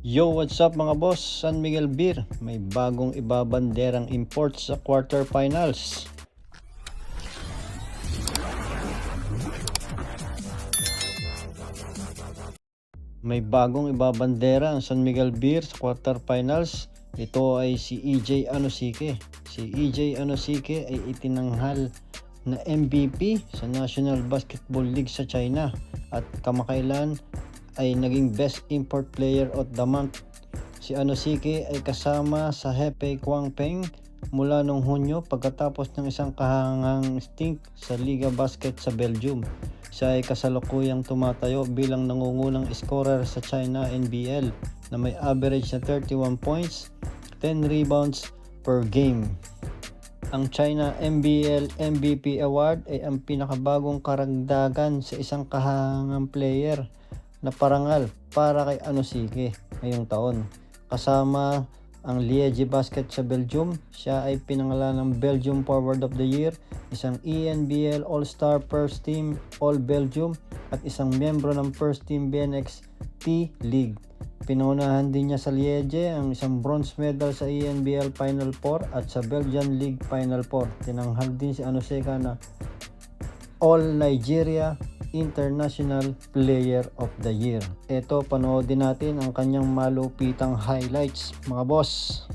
Yo, what's up mga boss? San Miguel Beer, may bagong ibabanderang import sa quarterfinals. May bagong ibabandera ang San Miguel Beer sa quarterfinals. Ito ay si EJ Anosike. Si EJ Anosike ay itinanghal na MVP sa National Basketball League sa China at kamakailan ay naging Best Import Player of the Month. Si Anosike ay kasama sa Hefei Kwangpeng mula noong Hunyo pagkatapos ng isang kahangang stint sa Liga Basket sa Belgium. Siya ay kasalukuyang tumatayo bilang nangungunang scorer sa China NBL na may average na 31 points, 10 rebounds per game. Ang China NBL MVP Award ay ang pinakabagong karagdagan sa isang kahangang player na parangal para kay Anosike ngayong taon. Kasama ang Liège Basket sa Belgium, siya ay pinangalan ng Belgium Forward of the Year, isang ENBL All-Star First Team All-Belgium at isang miyembro ng First Team BNXT League. Pinunahan din niya sa Liège ang isang bronze medal sa ENBL Final Four at sa Belgian League Final Four. Tinanghal din si Anosike na All Nigeria International Player of the Year. Ito, panoodin natin ang kanyang malupitang highlights mga boss.